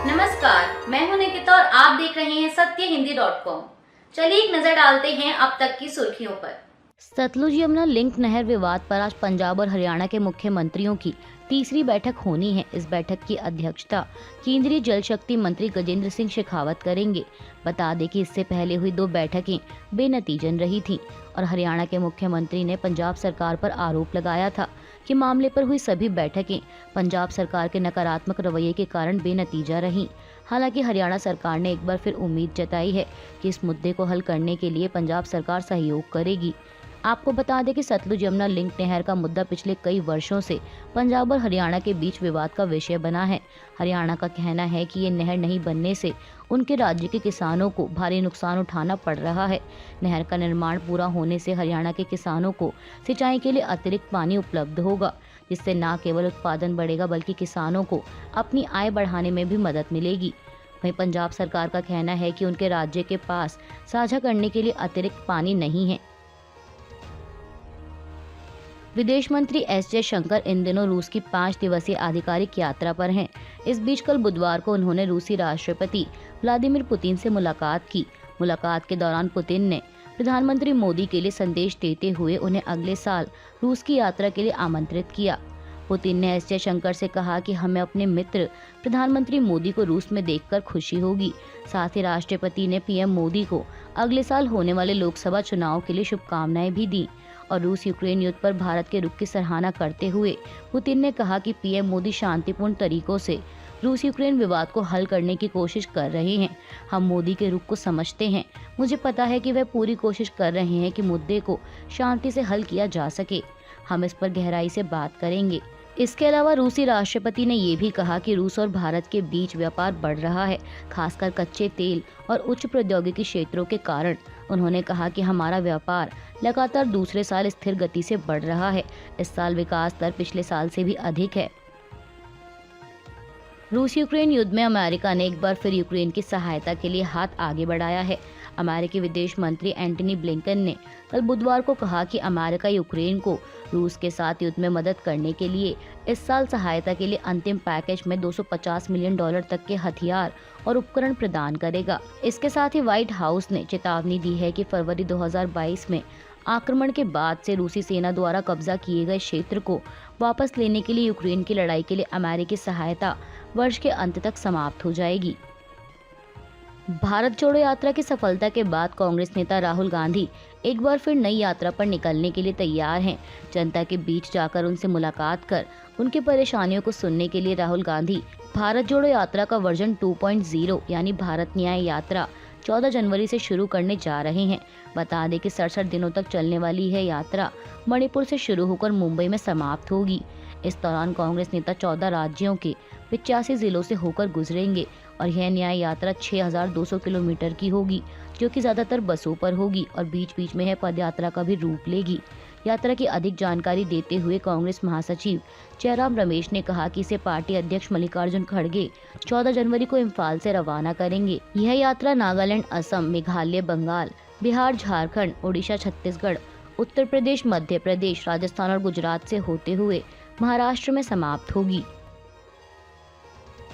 नमस्कार, मैं हूं निकिता और आप देख रहे हैं सत्यहिंदी.com। चलिए एक नजर डालते हैं अब तक की सुर्खियों पर। सतलुज यमुना लिंक नहर विवाद पर आज पंजाब और हरियाणा के मुख्यमंत्रियों की तीसरी बैठक होनी है। इस बैठक की अध्यक्षता केंद्रीय जल शक्ति मंत्री गजेंद्र सिंह शेखावत करेंगे। बता दें कि इससे पहले हुई 2 बैठकें बेनतीजन रही थीं और हरियाणा के मुख्यमंत्री ने पंजाब सरकार पर आरोप लगाया था कि मामले पर हुई सभी बैठकें पंजाब सरकार के नकारात्मक रवैये के कारण बेनतीजा रहीं। हालांकि हरियाणा सरकार ने एक बार फिर उम्मीद जताई है कि इस मुद्दे को हल करने के लिए पंजाब सरकार सहयोग करेगी। आपको बता दें कि सतलुज यमुना लिंक नहर का मुद्दा पिछले कई वर्षों से पंजाब और हरियाणा के बीच विवाद का विषय बना है। हरियाणा का कहना है कि ये नहर नहीं बनने से उनके राज्य के किसानों को भारी नुकसान उठाना पड़ रहा है। नहर का निर्माण पूरा होने से हरियाणा के किसानों को सिंचाई के लिए अतिरिक्त पानी उपलब्ध होगा, जिससे न केवल उत्पादन बढ़ेगा बल्कि किसानों को अपनी आय बढ़ाने में भी मदद मिलेगी। वहीं पंजाब सरकार का कहना है कि उनके राज्य के पास साझा करने के लिए अतिरिक्त पानी नहीं है। विदेश मंत्री एस जयशंकर इन दिनों रूस की 5 दिवसीय आधिकारिक यात्रा पर हैं। इस बीच कल बुधवार को उन्होंने रूसी राष्ट्रपति व्लादिमीर पुतिन से मुलाकात की। मुलाकात के दौरान पुतिन ने प्रधानमंत्री मोदी के लिए संदेश देते हुए उन्हें अगले साल रूस की यात्रा के लिए आमंत्रित किया। पुतिन ने एस जयशंकर से कहा कि हमें अपने मित्र प्रधानमंत्री मोदी को रूस में देखकर खुशी होगी। साथ ही राष्ट्रपति ने पीएम मोदी को अगले साल होने वाले लोकसभा चुनाव के लिए शुभकामनाएं भी दी और रूस यूक्रेन युद्ध पर भारत के रुख की सराहना करते हुए पुतिन ने कहा कि पीएम मोदी शांतिपूर्ण तरीकों से रूस यूक्रेन विवाद को हल करने की कोशिश कर रहे हैं। हम मोदी के रुख को समझते हैं। मुझे पता है कि वह पूरी कोशिश कर रहे हैं कि मुद्दे को शांति से हल किया जा सके। हम इस पर गहराई से बात करेंगे। इसके अलावा रूसी राष्ट्रपति ने ये भी कहा कि रूस और भारत के बीच व्यापार बढ़ रहा है, खासकर कच्चे तेल और उच्च प्रौद्योगिकी क्षेत्रों के कारण। उन्होंने कहा कि हमारा व्यापार लगातार दूसरे साल स्थिर गति से बढ़ रहा है। इस साल विकास दर पिछले साल से भी अधिक है। रूस यूक्रेन युद्ध में अमेरिका ने एक बार फिर यूक्रेन की सहायता के लिए हाथ आगे बढ़ाया है। अमेरिकी विदेश मंत्री एंटनी ब्लिंकन ने कल बुधवार को कहा कि अमेरिका यूक्रेन को रूस के साथ युद्ध में मदद करने के लिए इस साल सहायता के लिए अंतिम पैकेज में $250 मिलियन तक के हथियार और उपकरण प्रदान करेगा। इसके साथ ही व्हाइट हाउस ने चेतावनी दी है कि फरवरी 2022 में आक्रमण के बाद से रूसी सेना द्वारा कब्जा किए गए क्षेत्र को वापस लेने के लिए यूक्रेन की लड़ाई के लिए अमेरिकी सहायता वर्ष के अंत तक समाप्त हो जाएगी। भारत जोड़ो यात्रा की सफलता के बाद कांग्रेस नेता राहुल गांधी एक बार फिर नई यात्रा पर निकलने के लिए तैयार हैं। जनता के बीच जाकर उनसे मुलाकात कर उनकी परेशानियों को सुनने के लिए राहुल गांधी भारत जोड़ो यात्रा का वर्जन 2.0 यानी भारत न्याय यात्रा 14 जनवरी से शुरू करने जा रहे हैं। बता दें कि 67 दिनों तक चलने वाली यह यात्रा मणिपुर से शुरू होकर मुंबई में समाप्त होगी। इस दौरान कांग्रेस नेता 14 राज्यों के 85 जिलों से होकर गुजरेंगे और यह न्याय यात्रा 6200 किलोमीटर की होगी, जो कि ज्यादातर बसों पर होगी और बीच बीच में यह पदयात्रा का भी रूप लेगी। यात्रा की अधिक जानकारी देते हुए कांग्रेस महासचिव जयराम रमेश ने कहा कि इसे पार्टी अध्यक्ष मल्लिकार्जुन खड़गे 14 जनवरी को इम्फाल से रवाना करेंगे। यह यात्रा नागालैंड, असम, मेघालय, बंगाल, बिहार, झारखंड, ओडिशा, छत्तीसगढ़, उत्तर प्रदेश, मध्य प्रदेश, राजस्थान और गुजरात से होते हुए महाराष्ट्र में समाप्त होगी।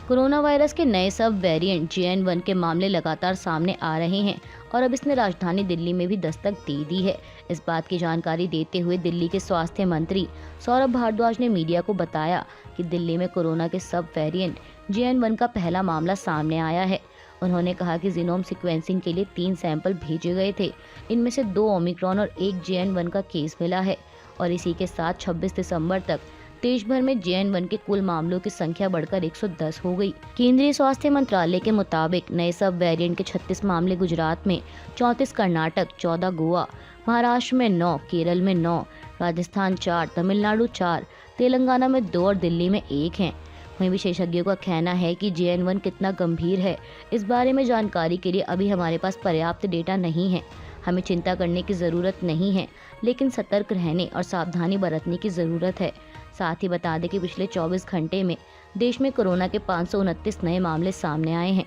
कोरोना वायरस के नए सब वेरिएंट JN.1 के मामले लगातार सामने आ रहे हैं और अब इसने राजधानी दिल्ली में भी दस्तक दे दी है। इस बात की जानकारी देते हुए दिल्ली के स्वास्थ्य मंत्री सौरभ भारद्वाज ने मीडिया को बताया कि दिल्ली में कोरोना के सब वेरिएंट JN.1 का पहला मामला सामने आया है। उन्होंने कहा कि जीनोम सीक्वेंसिंग के लिए 3 सैंपल भेजे गए थे। इनमें से 2 ओमिक्रॉन और 1 JN.1 का केस मिला है और इसी के साथ 26 दिसंबर तक देश भर में JN.1 के कुल मामलों की संख्या बढ़कर 110 हो गई। केंद्रीय स्वास्थ्य मंत्रालय के मुताबिक नए सब वेरिएंट के 36 मामले गुजरात में, 34 कर्नाटक, 14 गोवा, महाराष्ट्र में 9, केरल में 9, राजस्थान 4, तमिलनाडु 4, तेलंगाना में 2 और दिल्ली में 1 हैं। वहीं विशेषज्ञों का कहना है कि JN.1 कितना गंभीर है, इस बारे में जानकारी के लिए अभी हमारे पास पर्याप्त डेटा नहीं है। हमें चिंता करने की जरूरत नहीं है, लेकिन सतर्क रहने और सावधानी बरतने की जरूरत है। साथ ही बता दें कि पिछले 24 घंटे में देश में कोरोना के 529 नए मामले सामने आए हैं।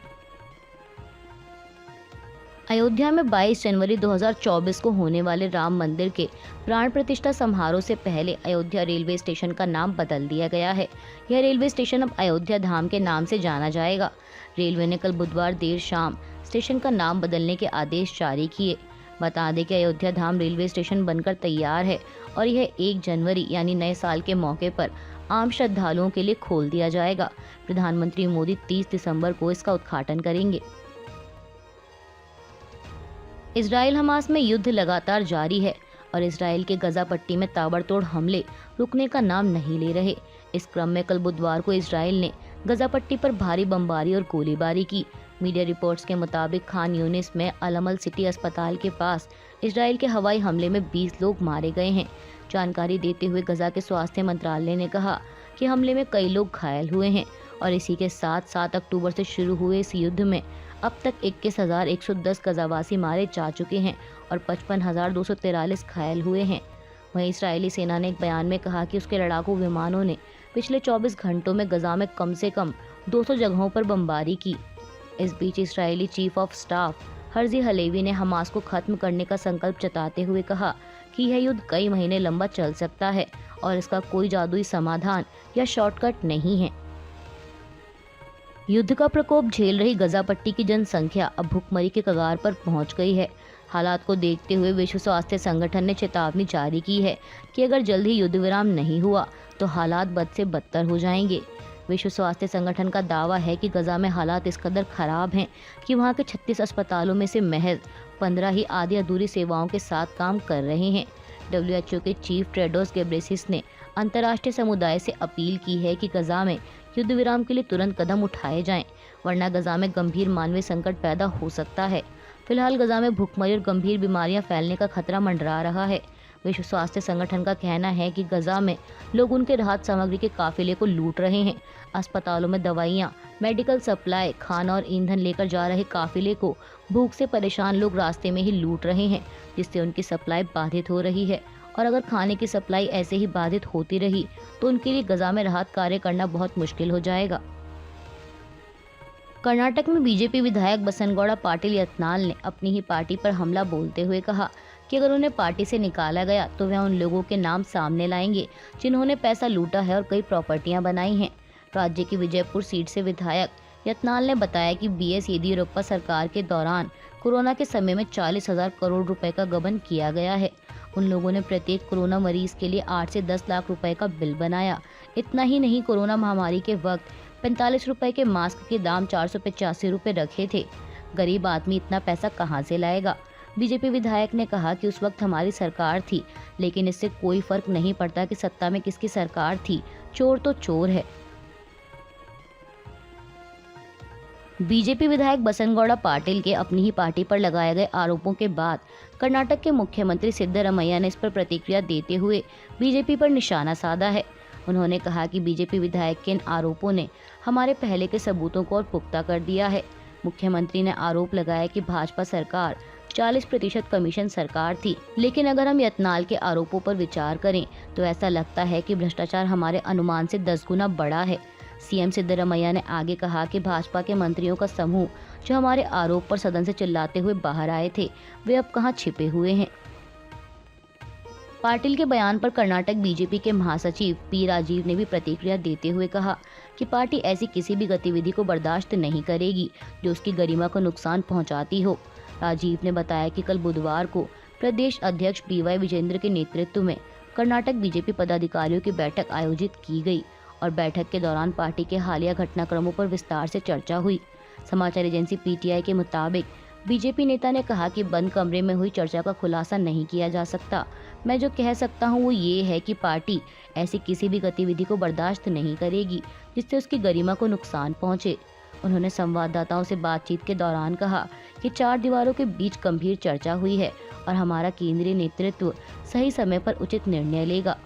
अयोध्या में 22 जनवरी 2024 को होने वाले राम मंदिर के प्राण प्रतिष्ठा समारोह से पहले अयोध्या रेलवे स्टेशन का नाम बदल दिया गया है। यह रेलवे स्टेशन अब अयोध्या धाम के नाम से जाना जाएगा। रेलवे ने कल बुधवार देर शाम स्टेशन का नाम बदलने के आदेश जारी किए। बता दें कि अयोध्या धाम रेलवे स्टेशन बनकर तैयार है और यह 1 जनवरी यानी नए साल के मौके पर आम श्रद्धालुओं के लिए खोल दिया जाएगा। प्रधानमंत्री मोदी 30 दिसंबर को इसका उद्घाटन करेंगे। इजराइल हमास में युद्ध लगातार जारी है और इजराइल के गजा पट्टी में ताबड़तोड़ हमले रुकने का नाम नहीं ले रहे। इस क्रम में कल बुधवार को इजराइल ने गजा पट्टी पर भारी बमबारी और गोलीबारी की। मीडिया रिपोर्ट्स के मुताबिक खान यूनिस में अलमल सिटी अस्पताल के पास इजराइल के हवाई हमले में 20 लोग मारे गए हैं। जानकारी देते हुए गजा के स्वास्थ्य मंत्रालय ने कहा कि हमले में कई लोग घायल हुए हैं और इसी के साथ 7 अक्टूबर से शुरू हुए इस युद्ध में अब तक 21,110 गजावासी मारे जा चुके हैं और 55,243 घायल हुए हैं। वहीं इस्राएली सेना ने एक बयान में कहा कि उसके लड़ाकू विमानों ने पिछले 24 घंटों में गजा में कम से कम 200 जगहों पर बमबारी की। इस बीच Israeli chief of staff Herzi Halevi ने हमास को खत्म करने का संकल्प जताते हुए कहा कि यह युद्ध कई महीने लंबा चल सकता है और इसका कोई जादुई समाधान या शॉर्टकट नहीं है। युद्ध का प्रकोप झेल रही गजा पट्टी की जनसंख्या अब भुखमरी के कगार पर पहुंच गई है। हालात को देखते हुए विश्व स्वास्थ्य संगठन ने चेतावनी जारी की है कि अगर जल्द ही युद्ध विराम नहीं हुआ तो हालात बद से बदतर हो जाएंगे। विश्व स्वास्थ्य संगठन का दावा है कि गजा में हालात इस कदर खराब हैं कि वहां के 36 अस्पतालों में से महज 15 ही आधी अधूरी सेवाओं के साथ काम कर रहे हैं। WHO के चीफ टेड्रोस घेब्रेयेसस ने अंतर्राष्ट्रीय समुदाय से अपील की है कि गजा में युद्ध विराम के लिए तुरंत कदम उठाए जाएं, वरना गजा में गंभीर मानवीय संकट पैदा हो सकता है। फिलहाल गजा में भुखमरी और गंभीर बीमारियां फैलने का खतरा मंडरा रहा है। विश्व स्वास्थ्य संगठन का कहना है कि गजा में लोग उनके राहत सामग्री के काफिले को लूट रहे हैं। अस्पतालों में दवाइयां, मेडिकल सप्लाई, खाना और ईंधन लेकर जा रहे काफिले को भूख से परेशान लोग रास्ते में ही लूट रहे हैं, जिससे उनकी सप्लाई बाधित हो रही है। और अगर खाने की सप्लाई ऐसे ही बाधित होती रही तो उनके लिए गजा में राहत कार्य करना बहुत मुश्किल हो जाएगा। कर्नाटक में बीजेपी विधायक बसनगौड़ा पाटिल यत्नाल ने अपनी ही पार्टी पर हमला बोलते हुए कहा कि अगर उन्हें पार्टी से निकाला गया तो वह उन लोगों के नाम सामने लाएंगे जिन्होंने पैसा लूटा है और कई प्रॉपर्टियां बनाई हैं। राज्य की विजयपुर सीट से विधायक यत्नाल ने बताया कि BS येदियुरप्पा सरकार के दौरान कोरोना के समय में 40,000 करोड़ रुपए का गबन किया गया है। उन लोगों ने प्रत्येक कोरोना मरीज के लिए 8 से 10 लाख रुपए का बिल बनाया। इतना ही नहीं, कोरोना महामारी के वक्त 45 रुपए के मास्क के दाम 485 रुपए रखे थे। गरीब आदमी इतना पैसा कहां से लाएगा? बीजेपी विधायक ने कहा कि उस वक्त हमारी सरकार थी, लेकिन इससे कोई फर्क नहीं पड़ता कि सत्ता में किसकी सरकार थी, चोर तो चोर है। बीजेपी विधायक बसनगौड़ा पाटिल के अपनी ही पार्टी पर लगाए गए आरोपों के बाद कर्नाटक के मुख्यमंत्री सिद्धरामैया ने इस पर प्रतिक्रिया देते हुए बीजेपी पर निशाना साधा है। उन्होंने कहा कि बीजेपी विधायक के इन आरोपों ने हमारे पहले के सबूतों को और पुख्ता कर दिया है। मुख्यमंत्री ने आरोप लगाया कि भाजपा सरकार 40% कमीशन सरकार थी, लेकिन अगर हम यत्नाल के आरोपों पर विचार करें तो ऐसा लगता है कि भ्रष्टाचार हमारे अनुमान से 10 गुना बड़ा है। सीएम सिद्धरामैया ने आगे कहा कि भाजपा के मंत्रियों का समूह जो हमारे आरोप पर सदन से चिल्लाते हुए बाहर आए थे, वे अब कहां छिपे हुए हैं। पाटिल के बयान पर कर्नाटक बीजेपी के महासचिव पी राजीव ने भी प्रतिक्रिया देते हुए कहा कि पार्टी ऐसी किसी भी गतिविधि को बर्दाश्त नहीं करेगी जो उसकी गरिमा को नुकसान पहुंचाती हो। राजीव ने बताया कि कल बुधवार को प्रदेश अध्यक्ष BY विजेंद्र के नेतृत्व में कर्नाटक बीजेपी पदाधिकारियों की बैठक आयोजित की गई और बैठक के दौरान पार्टी के हालिया घटनाक्रमों पर विस्तार से चर्चा हुई। समाचार एजेंसी PTI के मुताबिक बीजेपी नेता ने कहा कि बंद कमरे में हुई चर्चा का खुलासा नहीं किया जा सकता। मैं जो कह सकता हूं वो ये है कि पार्टी ऐसी किसी भी गतिविधि को बर्दाश्त नहीं करेगी जिससे उसकी गरिमा को नुकसान पहुंचे। उन्होंने संवाददाताओं से बातचीत के दौरान कहा कि 4 दीवारों के बीच गंभीर चर्चा हुई है और हमारा केंद्रीय नेतृत्व सही समय पर उचित निर्णय लेगा।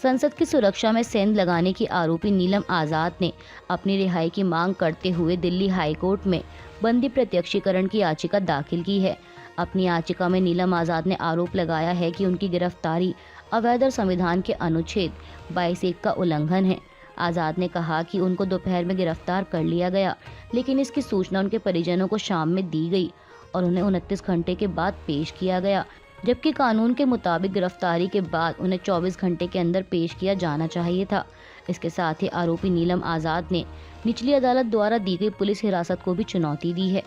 संसद की सुरक्षा में सेंध लगाने की आरोपी नीलम आजाद ने अपनी रिहाई की मांग करते हुए दिल्ली हाई कोर्ट में बंदी प्रत्यक्षीकरण की याचिका दाखिल की है। अपनी याचिका में नीलम आजाद ने आरोप लगाया है कि उनकी गिरफ्तारी अवैध और संविधान के अनुच्छेद 22(1) का उल्लंघन है। आज़ाद ने कहा कि उनको दोपहर में गिरफ्तार कर लिया गया, लेकिन इसकी सूचना उनके परिजनों को शाम में दी गई और उन्हें 29 घंटे के बाद पेश किया गया, जबकि कानून के मुताबिक गिरफ्तारी के बाद उन्हें 24 घंटे के अंदर पेश किया जाना चाहिए था। इसके साथ ही आरोपी नीलम आज़ाद ने निचली अदालत द्वारा दी गई पुलिस हिरासत को भी चुनौती दी है।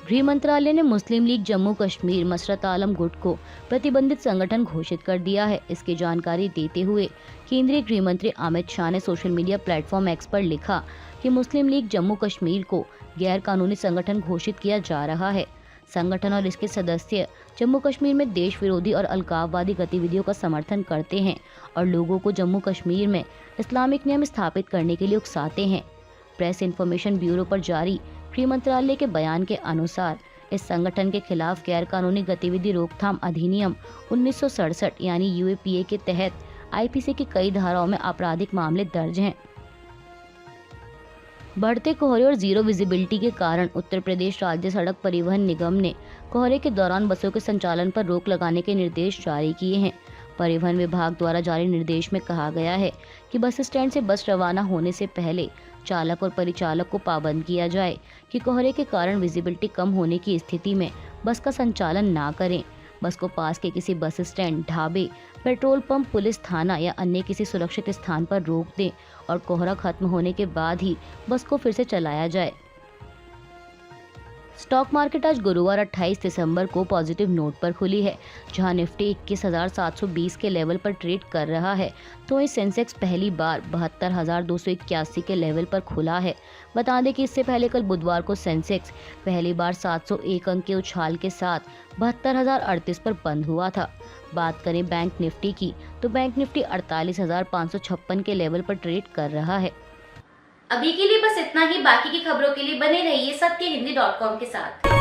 गृह मंत्रालय ने मुस्लिम लीग जम्मू कश्मीर मसरत आलम गुट को प्रतिबंधित संगठन घोषित कर दिया है। इसकी जानकारी देते हुए केंद्रीय गृह मंत्री अमित शाह ने सोशल मीडिया प्लेटफॉर्म एक्स पर लिखा कि मुस्लिम लीग जम्मू कश्मीर को गैर कानूनी संगठन घोषित किया जा रहा है। संगठन और इसके सदस्य जम्मू कश्मीर में देश विरोधी और अलगाववादी गतिविधियों का समर्थन करते हैं और लोगों को जम्मू कश्मीर में इस्लामिक नियम स्थापित करने के लिए उकसाते हैं। प्रेस इन्फॉर्मेशन ब्यूरो पर जारी गृह मंत्रालय के बयान के अनुसार इस संगठन के खिलाफ गैर कानूनी गतिविधि रोकथाम अधिनियम 1967 यानी यूएपीए के तहत आईपीसी की कई धाराओं में आपराधिक मामले दर्ज हैं। बढ़ते कोहरे और जीरो विजिबिलिटी के कारण उत्तर प्रदेश राज्य सड़क परिवहन निगम ने कोहरे के दौरान बसों के संचालन पर रोक लगाने के निर्देश जारी किए हैं। परिवहन विभाग द्वारा जारी निर्देश में कहा गया है कि बस स्टैंड से बस रवाना होने से पहले चालक और परिचालक को पाबंद किया जाए कि कोहरे के कारण विजिबिलिटी कम होने की स्थिति में बस का संचालन ना करें। बस को पास के किसी बस स्टैंड, ढाबे, पेट्रोल पंप, पुलिस थाना या अन्य किसी सुरक्षित स्थान पर रोक दें और कोहरा खत्म होने के बाद ही बस को फिर से चलाया जाए। स्टॉक मार्केट आज गुरुवार 28 दिसंबर को पॉजिटिव नोट पर खुली है, जहां निफ्टी 21,720 के लेवल पर ट्रेड कर रहा है, तो वहीं सेंसेक्स पहली बार 72,281 के लेवल पर खुला है। बता दें कि इससे पहले कल बुधवार को सेंसेक्स पहली बार 701 अंक के उछाल के साथ 72,038 पर बंद हुआ था। बात करें बैंक निफ्टी की, तो बैंक निफ्टी 48,556 के लेवल पर ट्रेड कर रहा है। अभी के लिए बस इतना ही। बाकी की खबरों के लिए बने रहिए सत्यहिंदी.com के साथ।